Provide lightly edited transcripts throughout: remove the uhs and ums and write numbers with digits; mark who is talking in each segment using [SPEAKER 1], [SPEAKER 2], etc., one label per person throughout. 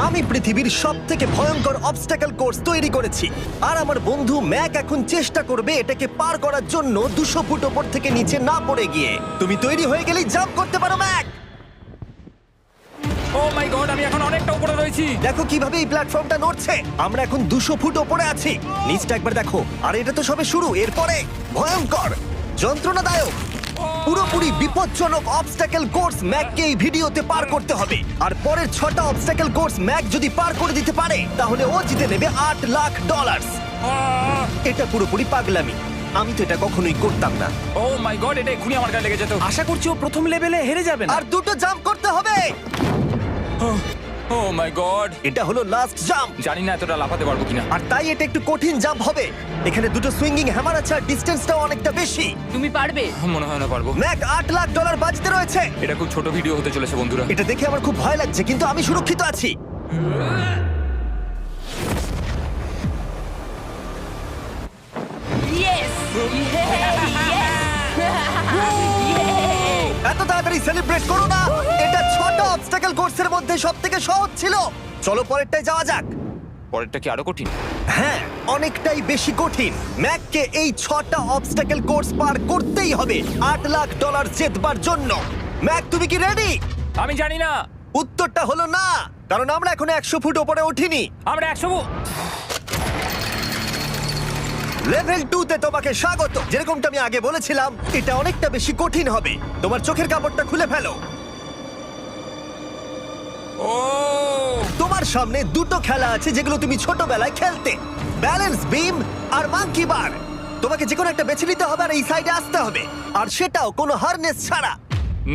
[SPEAKER 1] আমি পৃথিবীর সবথেকে ভয়ঙ্কর অবস্টাকল কোর্স তৈরি করেছি আর আমার বন্ধু ম্যাক এখন চেষ্টা করবে এটাকে পার করার জন্য 200 ফুট ওপর থেকে নিচে না পড়ে গিয়ে। তুমি তৈরি হয়ে গেলেই জাম্প করতে পারো ম্যাক।
[SPEAKER 2] ও মাই গড, আমি এখন অনেকটা উপরে রয়েছি।
[SPEAKER 1] দেখো কিভাবে এই প্ল্যাটফর্মটা নড়ছে। আমরা এখন 200 ফুট ওপরে আছি। নিচটা একবার দেখো। আর এটা তো সবে শুরু, এরপরে ভয়ঙ্কর, যন্ত্রণাদায়ক, পুরোপুরি বিপজ্জনক অবস্টাকল কোর্স ম্যাককে এই ভিডিওতে পার করতে হবে। আর পরের 6টা অবস্টাকল কোর্স ম্যাক যদি পার করে দিতে পারে তাহলে ও জিতে নেবে $8 লাখ। এটা পুরোপুরি পাগলামি। আমি তো এটা কখনোই করতাম না।
[SPEAKER 2] ও মাই গড, এটা এক্ষুনি আমার গায়ে লেগে যেত।
[SPEAKER 3] আশা করছি ও প্রথম লেভেলে হেরে যাবে না।
[SPEAKER 1] আর 2টো জাম্প করতে হবে।
[SPEAKER 2] ও মাই গড,
[SPEAKER 1] এটা হলো লাস্ট জাম্প।
[SPEAKER 2] জানি না এতটা লাফাতে পারবো কিনা।
[SPEAKER 1] আর তাই এটা একটু কঠিন জাম্প হবে। এখানে 2টো সুইঙ্গিং হ্যামার আছে আর ডিসটেন্সটাও অনেকটা বেশি।
[SPEAKER 4] তুমি পারবে।
[SPEAKER 2] মনে হয় না পারবো।
[SPEAKER 1] ম্যাক $8 লাখ বাজিতে রয়েছে।
[SPEAKER 2] এটা খুব ছোট ভিডিও হতে চলেছে বন্ধুরা।
[SPEAKER 1] এটা দেখে আমার খুব ভয় লাগছে, কিন্তু আমি সুরক্ষিত আছি।
[SPEAKER 4] ইয়েস
[SPEAKER 1] এত তাড়াতাড়ি সেলিব্রেট করো না। এটা 6টা অবস্টাকল কোর্সের মধ্যে সবথেকে সহজ ছিল। চলো পরেরটায় যাওয়া যাক।
[SPEAKER 2] পরেরটা কি আরো কঠিন?
[SPEAKER 1] হ্যাঁ, অনেকটাই বেশি কঠিন। ম্যাককে এই 6টা অবস্টাকল কোর্স পার করতেই হবে $8 লাখ জেতবার জন্য। ম্যাক, তুমি কি রেডি?
[SPEAKER 2] আমি জানি না।
[SPEAKER 1] উত্তরটা হলো না, কারণ আমরা এখনো 100 ফুট উপরে উঠিনি।
[SPEAKER 2] আমরা 100।
[SPEAKER 1] লেভেল 2 তে তোমাকে স্বাগত। যেরকমটা আমি আগে বলেছিলাম, এটা অনেকটা বেশি কঠিন হবে। তোমার চোখের কাপড়টা খুলে ফেলো।
[SPEAKER 2] ও
[SPEAKER 1] তোমার সামনে 2টো খেলা আছে যেগুলো তুমি ছোটবেলায় খেলতে, ব্যালেন্স বিম আর মাঙ্কি বার। তোমাকে যে কোনো একটা বেছে নিতে হবে আর এই সাইডে আসতে হবে, আর সেটাও কোনো হারনেস ছাড়া।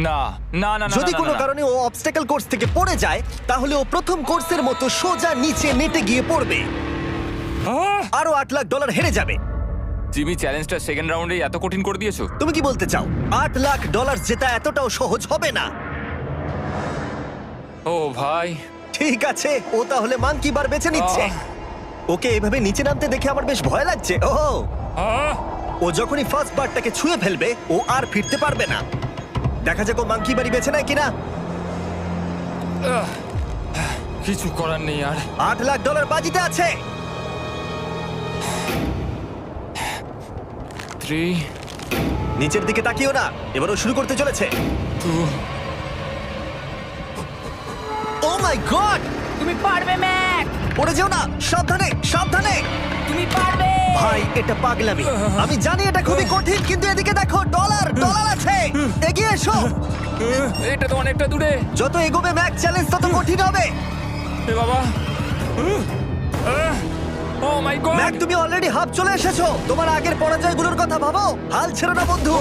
[SPEAKER 2] না না না না,
[SPEAKER 1] যদি
[SPEAKER 2] না,
[SPEAKER 1] কোনো
[SPEAKER 2] না, না।
[SPEAKER 1] কারণে ও অবস্টাকল কোর্স থেকে পড়ে যায় তাহলে ও প্রথম কোর্সের মতো সোজা নিচে নেটে গিয়ে পড়বে। আরো $8 লাখ হেরে যাবে।
[SPEAKER 2] জিমি, চ্যালেঞ্জটা সেকেন্ড রাউন্ডেই এত কঠিন করে দিয়েছো।
[SPEAKER 1] তুমি কি বলতে চাও $8 লাখ জেতা এতটাও সহজ হবে না?
[SPEAKER 2] ও ভাই,
[SPEAKER 1] ঠিক আছে, ও তাহলে মাঙ্কি বার বেছে নিচ্ছে। ওকে এভাবে নিচে নামতে দেখে আমার বেশ ভয় লাগছে। ও যখনই ফার্স্ট বারটাকে ছুঁয়ে ফেলবে ও আর ফিরতে পারবে না। দেখা যাক ও মাঙ্কি বাড়ি বেছে নেয় কিনা।
[SPEAKER 2] কিছু করার নেই আর।
[SPEAKER 1] $8 লাখ বাজিতে আছে।
[SPEAKER 2] 3
[SPEAKER 1] নিচের দিকে তাকিও না, এবারও শুরু করতে চলেছে।
[SPEAKER 2] 2
[SPEAKER 1] ও মাই গড!
[SPEAKER 4] তুমি পারবে ম্যাক।
[SPEAKER 1] পড়ে যেও না, সাবধানে সাবধানে।
[SPEAKER 4] তুমি পারবে।
[SPEAKER 1] ভাই, এটা পাগলামি। আমি জানি এটা খুবই কঠিন, কিন্তু এদিকে দেখো, ডলার আছে। এগিয়ে এসো।
[SPEAKER 2] এটা তো অনেকটা দূরে।
[SPEAKER 1] যত এগোবে ম্যাক চ্যালেঞ্জ তত কঠিন হবে।
[SPEAKER 2] এ বাবা, ও মাই গড।
[SPEAKER 1] ম্যাক, তুমি অলরেডি হাফ চলে এসেছো। তোমার আগের পরাজয়গুলোর কথা ভাবো। হাল ছেড়ো না বন্ধু।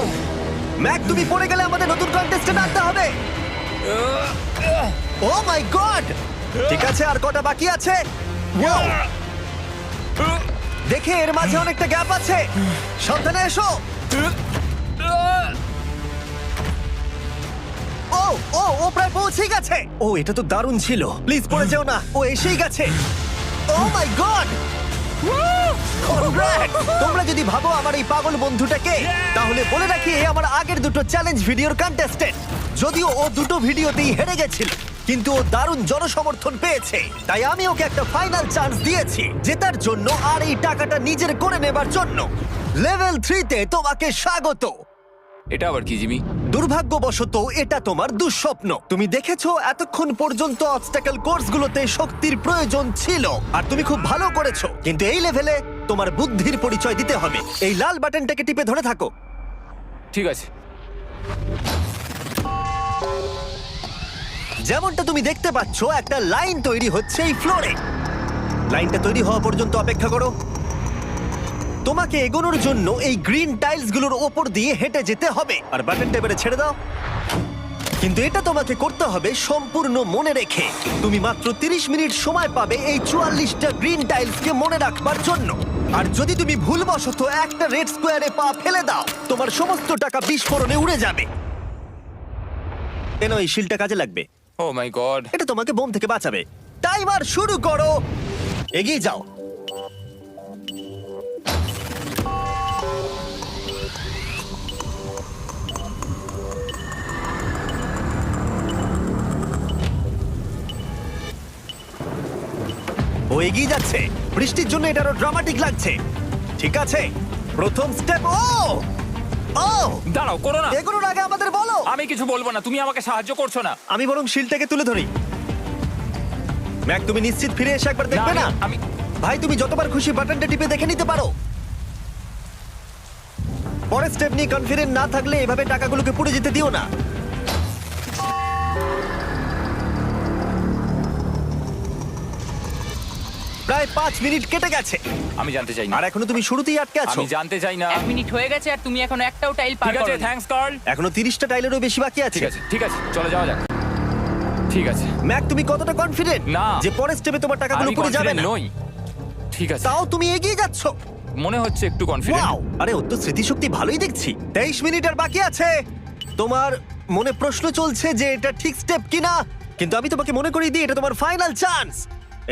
[SPEAKER 1] ম্যাক, তুমি পড়ে গেলে আমাদের নতুন কন্টেস্টেন্ট আনতে হবে। ও মাই গড! ঠিক আছে, আর কটা বাকি আছে? Wow! দেখে এর মাঝে অনেকটা গ্যাপ আছে। সাবধানে এসো। ও ও ও প্রায় পৌঁছে গেছে। ও, এটা তো দারুণ ছিল। প্লিজ পড়ে যেও না, ও এসেই গেছে। ও মাই গড! তোমরা যদি ভাবো আমার এই পাগল বন্ধুটাকে, তাহলে বলে রাখি এ আমার আগের 2টো চ্যালেঞ্জ ভিডিওর কন্টেস্টেন্ট। যদিও ও 2টো ভিডিওতেই হেরে গেছিল, কিন্তু ও দারুণ জনসমর্থন পেয়েছে। তাই আমি ওকে একটা ফাইনাল চান্স দিয়েছি জেতার জন্য আর এই টাকাটা নিজের করে নেবার জন্য। লেভেল 3 তে তোমাকে স্বাগত।
[SPEAKER 2] এটা আবার কি জিমি?
[SPEAKER 1] দুর্ভাগ্যবশত এটা তোমার দুঃস্বপ্ন। তুমি দেখেছো এতক্ষণ পর্যন্ত অবস্টাকল কোর্সগুলোতে শক্তির প্রয়োজন ছিল আর তুমি খুব ভালো করেছো, কিন্তু এই লেভেলে তোমার বুদ্ধির পরিচয় দিতে হবে। এই লাল বাটনটাকে টিপে ধরে থাকো।
[SPEAKER 2] ঠিক আছে।
[SPEAKER 1] যেমনটা তুমি দেখতে পাচ্ছ, একটা লাইন তৈরি হচ্ছে এই ফ্লোরে। লাইনটা তৈরি হওয়া পর্যন্ত অপেক্ষা করো। তোমাকে এগোনোর জন্য এই গ্রিন টাইলসগুলোর ওপর দিয়ে হেঁটে যেতে হবে। আর বাটনটা এবারে ছেড়ে দাও। কিন্তু এটা তোমাকে করতে হবে সম্পূর্ণ মনে রেখে। তুমি মাত্র 30 মিনিট সময় পাবে এই 44টা গ্রিন টাইলসকে মনে রাখবার জন্য। আর যদি তুমি ভুলবশত একটা রেড স্কোয়ারে পা ফেলে দাও, তোমার সমস্ত টাকা বিস্ফোরণে উড়ে যাবে। কেন এই শিলটা কাজে লাগবে।
[SPEAKER 2] ও মাই গড।
[SPEAKER 1] এটা তোমাকে বোম থেকে বাঁচাবে। টাইমার শুরু করো, এগিয়ে যাও। ও এগিয়ে যাচ্ছে। বৃষ্টির জন্য এটা আরো ড্রামাটিক লাগছে। ঠিক আছে, প্রথম স্টেপ। ও ও
[SPEAKER 2] দাঁড়াও, করো না।
[SPEAKER 1] এগুলোর আগে আমাদের বলো।
[SPEAKER 2] আমি কিছু বলবো না, তুমি আমাকে সাহায্য করছো না।
[SPEAKER 1] আমি বরং শিলটাকে তুলে ধরি। ম্যাক, তুমি নিশ্চিত ফিরে এসে একবার দেখবে না?
[SPEAKER 2] আমি
[SPEAKER 1] ভাই, তুমি যতবার খুশি বাটনটা টিপে দেখে নিতে পারো। পরের স্টেপ নিয়ে কনফিডেন্ট না থাকলে এভাবে টাকাগুলোকে পুড়ে যেতে দিও না। প্রায় 5 মিনিট কেটে গেছে
[SPEAKER 2] আমি জানতে চাই না।
[SPEAKER 1] আর এখনো তুমি শুরুতেই আটকে আছো।
[SPEAKER 2] আমি জানতে চাই না।
[SPEAKER 4] 1 মিনিট হয়ে গেছে আর তুমি এখন একটাও টাইল পার
[SPEAKER 2] ঠিক আছে,
[SPEAKER 4] করোনি।
[SPEAKER 2] Thanks Carl.
[SPEAKER 1] এখনো 30টা টাইলেরও বেশি বাকি আছে।
[SPEAKER 2] ঠিক আছে, ঠিক আছে, চলে যাওয়া যাক। ঠিক আছে।
[SPEAKER 1] ম্যাক, তুমি কতটা কনফিডেন্ট
[SPEAKER 2] না।
[SPEAKER 1] যে পরের স্টেপে তোমার টাকাগুলো
[SPEAKER 2] আমি
[SPEAKER 1] পুড়ে যাবে
[SPEAKER 2] confident
[SPEAKER 1] না?
[SPEAKER 2] নই। ঠিক আছে,
[SPEAKER 1] তাও তুমি এগিয়ে যাচ্ছ।
[SPEAKER 2] মনে হচ্ছে একটু কনফিডেন্ট।
[SPEAKER 1] ওয়াও! আরে ওর তো স্মৃতিশক্তি ভালোই দেখছি। 23 মিনিট আর বাকি আছে। তোমার মনে প্রশ্ন চলছে যে এটা ঠিক স্টেপ কিনা, কিন্তু আমি তোমাকে মনে করিয়ে দিই এটা তোমার ফাইনাল চান্স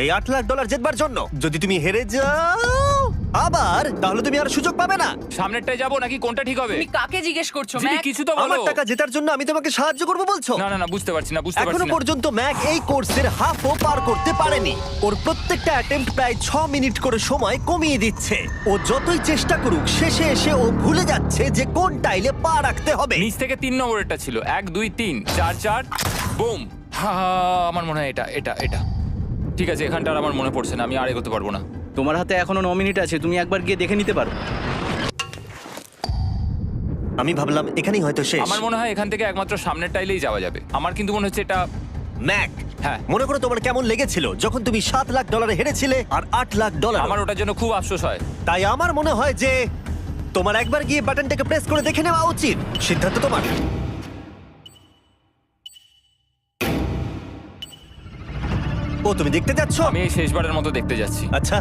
[SPEAKER 1] এই $8 লাখ জেতবার জন্য। যদি তুমি হেরে যাও আবার, তাহলে তুমি আর সুযোগ পাবে না।
[SPEAKER 2] সামনেরটায় যাবো নাকি কোনটা ঠিক হবে?
[SPEAKER 4] তুমি কাকে জিজ্ঞেস করছো
[SPEAKER 2] জিমি,
[SPEAKER 4] ম্যাক?
[SPEAKER 2] কিছু তো বলো।
[SPEAKER 1] আমার টাকা জেতার জন্য আমি তোমাকে সাহায্য করবো বলছো?
[SPEAKER 2] না না না, বুঝতে পারছি না, বুঝতে পারছি
[SPEAKER 1] এখনো
[SPEAKER 2] না।
[SPEAKER 1] পর্যন্ত ম্যাক এই কোর্সের হাফও পার করতে পারেনি। ওর প্রত্যেকটা অ্যাটেম্প্ট প্রায় 6 মিনিট করে সময় কমিয়ে দিচ্ছে। ও যতই চেষ্টা করুক, শেষে এসে ও ভুলে যাচ্ছে যে কোন টাইলে পা রাখতে হবে।
[SPEAKER 2] নিচ থেকে 3 নম্বরেরটা ছিল 1 2 3 4 4 বুম। আমার মনে হয় এটা এটা এটা ঠিক আছে। এখানটা আর আমার মনে পড়ছে না, আমি আর এগোতে পারবো না।
[SPEAKER 3] তোমার হাতে এখনো 9 মিনিট আছে, তুমি একবার গিয়ে দেখে নিতে পারো।
[SPEAKER 1] আমি ভাবলাম এখানেই হয়তো শেষ।
[SPEAKER 2] আমার মনে হয় এখান থেকে একমাত্র সামনের টাইলেই যাওয়া যাবে। আমার কিন্তু মনে হচ্ছে এটা।
[SPEAKER 1] ম্যাক,
[SPEAKER 2] হ্যাঁ।
[SPEAKER 1] মনে করো তোমার কেমন লেগেছিল যখন তুমি $7 লাখ হেরেছিলে আর $8 লাখ।
[SPEAKER 2] আমার ওটার জন্য খুব আফসোস হয়।
[SPEAKER 1] তাই আমার মনে হয় যে তোমার একবার গিয়ে বাটনটাকে প্রেস করে দেখে নেওয়া উচিত। সিদ্ধান্ত তোমার। ও, তুমি দেখতে যাচ্ছ?
[SPEAKER 2] আমি এই শেষবারের মতো দেখতে যাচ্ছি।
[SPEAKER 1] আচ্ছা,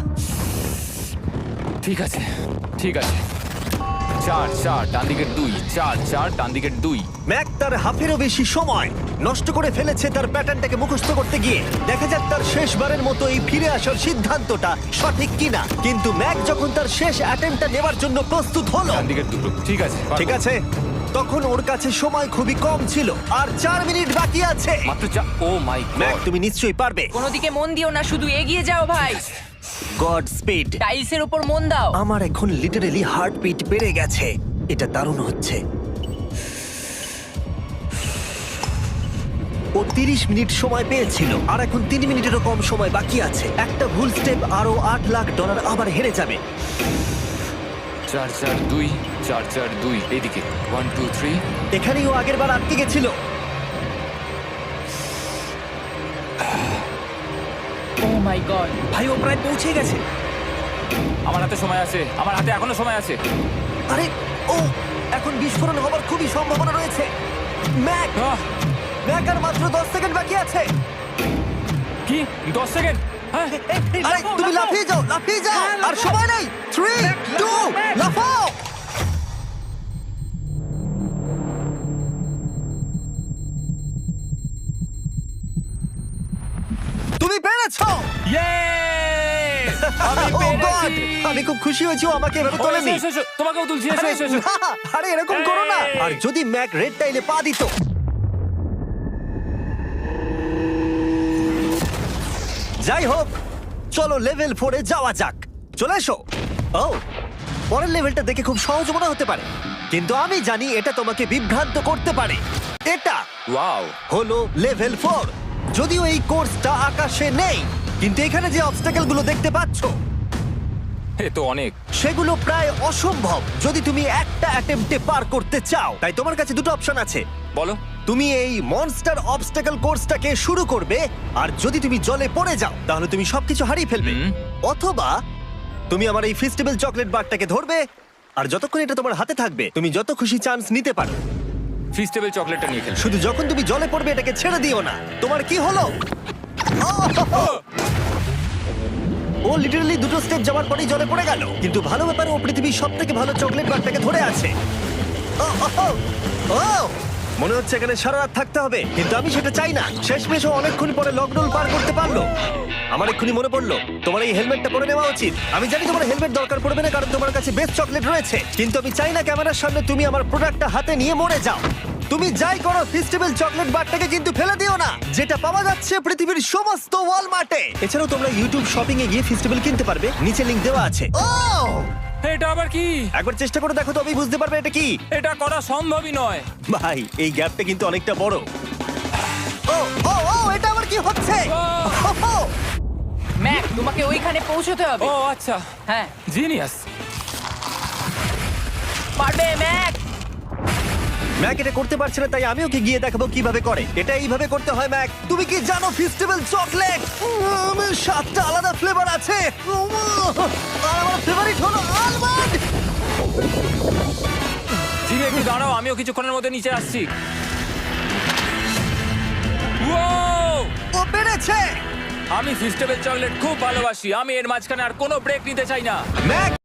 [SPEAKER 2] ঠিক আছে, ঠিক আছে। 4 4 ডান দিকের 2, 4 4 ডান দিকের 2।
[SPEAKER 1] ম্যাক তার হাফেরও বেশি সময় নষ্ট করে ফেলেছে তার প্যাটার্নটাকে মুখস্থ করতে গিয়ে। দেখা যাক তার শেষবারের মতো এই ফিরে আসার সিদ্ধান্তটা সঠিক কিনা। কিন্তু ম্যাক যখন তার শেষ অ্যাটেম্পটা নেবার জন্য প্রস্তুত হলো,
[SPEAKER 2] ডান দিকের 2। ঠিক আছে,
[SPEAKER 1] ঠিক আছে, তখন ওর কাছে সময় খুবই কম ছিল আর 4 মিনিট বাকি আছে।
[SPEAKER 2] মাত্র 4। ও মাই
[SPEAKER 1] ম্যাক,
[SPEAKER 2] গড।
[SPEAKER 1] তুমি নিশ্চয়ই পারবে।
[SPEAKER 4] কোনো দিকে মন দিও না, শুধু এগিয়ে যাও ভাই।
[SPEAKER 1] God speed.
[SPEAKER 4] টাইলসের উপর মন দাও।
[SPEAKER 1] আমার এখন লিটারালি হার্টবিট বেড়ে গেছে। এটা দারুণ হচ্ছে। ও 30 মিনিট সময় পেয়েছিল আর এখন 3 মিনিটেরও কম সময় বাকি আছে। একটা ভুল স্টেপ আরো $8 লাখ আবার হেরে যাবে।
[SPEAKER 2] 4 4 2 4 4 2 এইদিকে 1 2 3।
[SPEAKER 1] এখানেই ও আগের বার আটকে গেছিল।
[SPEAKER 4] ও মাই গড।
[SPEAKER 3] ভাই, ও প্রায় পৌঁছে গেছে।
[SPEAKER 2] আমার হাতে সময় আছে, আমার হাতে এখনো সময় আছে।
[SPEAKER 1] আরে, ও এখন বিস্ফোরণ হবার খুবই সম্ভাবনা রয়েছে। ম্যাক,
[SPEAKER 2] আহ,
[SPEAKER 1] ম্যাক আর মাত্র 10 সেকেন্ড বাকি আছে।
[SPEAKER 2] কি 10 সেকেন্ড? হ্যাঁ,
[SPEAKER 1] আরে তুমি লাফিয়ে যাও, লাফিয়ে যাও। আর সময় নেই। 3 2 লাফাও। তুমি পেরেছো।
[SPEAKER 2] Yay! আমি
[SPEAKER 1] Oh God!
[SPEAKER 2] পেরেছি।
[SPEAKER 1] আমি খুব খুশি হয়েছি ও আমাকে এভাবে
[SPEAKER 2] ও,
[SPEAKER 1] তোলেনি।
[SPEAKER 2] এসো, এসো, তোমাকেও তুলছি, এসো,
[SPEAKER 1] আরে
[SPEAKER 2] এসো, এসো।
[SPEAKER 1] না, আরে এরকম করো না।
[SPEAKER 2] এই।
[SPEAKER 1] আর যদি ম্যাক রেড টাইলে পা দিত। যাই হোক, চলো লেভেল 4 এ যাওয়া যাক। চলে এসো। ও, পরের লেভেলটা দেখে খুব সহজ মনে হতে পারে, কিন্তু আমি জানি এটা তোমাকে বিভ্রান্ত করতে পারে। এটা
[SPEAKER 2] ওয়াও।
[SPEAKER 1] হলো লেভেল 4। যদিও এই কোর্সটা আকাশে নেই, কিন্তু এখানে যে অবস্টাকেল গুলো দেখতে পাচ্ছো
[SPEAKER 2] এ তো অনেক।
[SPEAKER 1] সেগুলো প্রায় অসম্ভব যদি তুমি একটা অ্যাটেম্পটে পার করতে চাও। তাই তোমার কাছে দুটো অপশন আছে।
[SPEAKER 2] বলো।
[SPEAKER 1] তুমি এই মনস্টার অবস্টাকেল কোর্সটাকে শুরু করবে, আর যদি তুমি জলে পড়ে যাও তাহলে তুমি সবকিছু হারিয়ে ফেলবে।
[SPEAKER 2] হুম।
[SPEAKER 1] অথবা তুমি আমার এই ফেস্টিভ্যাল চকলেট বারটাকে ধরবে, আর যতক্ষণ এটা তোমার হাতে থাকবে তুমি যত খুশি চান্স নিতে পারো।
[SPEAKER 2] ফিস্টেবল চকলেটটা নিয়ে খেলছো।
[SPEAKER 1] শুধু যখন তুমি জলে পড়বে এটাকে ছেড়ে দিও না। তোমার কি হলো? ও লিটারালি দুটো স্টেপ যাওয়ার পরেই জলে পড়ে গেল। কিন্তু ভালো ব্যাপার, ও পৃথিবীর সবথেকে ভালো চকলেট বারটাকে ধরে আছে। ও, ও, ও, ও! মনে হচ্ছে এখানে সারা রাত থাকতে হবে, কিন্তু আমি সেটা চাই না। শেষমেশ ও অনেকক্ষণ পরে লকডাউন পার করতে পারলো। আমার এক্ষুনি মনে পড়লো তোমার এই হেলমেটটা পরে নেওয়া উচিত। আমি জানি তোমার হেলমেট দরকার পড়বে না, কারণ তোমার কাছে বেস্ট চকলেট রয়েছে, কিন্তু আমি চাই না ক্যামেরার সামনে তুমি আমার প্রোডাক্টটা হাতে নিয়ে মরে যাও। তুমি যাই করো ফেস্টিভ্যাল চকলেট বারটাকে কিন্তু ফেলে দিও না, যেটা পাওয়া যাচ্ছে পৃথিবীর সমস্ত ওয়ালমার্টে। এছাড়াও তোমরা ইউটিউব শপিং এ গিয়ে ফেস্টিভ্যাল কিনতে পারবে, নিচে লিংক দেওয়া আছে। ও
[SPEAKER 2] এটা আবার কি?
[SPEAKER 1] একবার চেষ্টা করে দেখো, তবেই বুঝতে পারবে এটা কি।
[SPEAKER 2] এটা করা সম্ভবই নয়।
[SPEAKER 1] ভাই এই গ্যাপটা কিন্তু অনেকটা বড়। ও ও ও এটা আবার কি হচ্ছে? ওহো!
[SPEAKER 4] ম্যাক, তোমাকে ওইখানে পৌঁছতে হবে।
[SPEAKER 2] ও আচ্ছা,
[SPEAKER 4] হ্যাঁ,
[SPEAKER 2] জিনিয়াস।
[SPEAKER 4] পারবে ম্যাক।
[SPEAKER 1] ম্যাক এটা করতে পারছে না, তাই আমি ওকে গিয়ে দেখাবো কিভাবে করে। এটা এইভাবে করতে হয় ম্যাক। তুমি কি জানো ফেস্টিভ্যাল চকলেট 7টা আলাদা ফ্লেভার আছে। আর আমার ফেভারিট হলো আলমন্ড।
[SPEAKER 2] জিমি একটু দাঁড়াও, আমিও কিছুক্ষণের মধ্যে নিচে আসছি। Wow!
[SPEAKER 1] ও পেরেছে।
[SPEAKER 2] আমি ফেস্টিভ্যাল চকলেট খুব ভালোবাসি। আমি এর মাঝখানে আর কোনো ব্রেক নিতে চাই না।
[SPEAKER 1] ম্যাক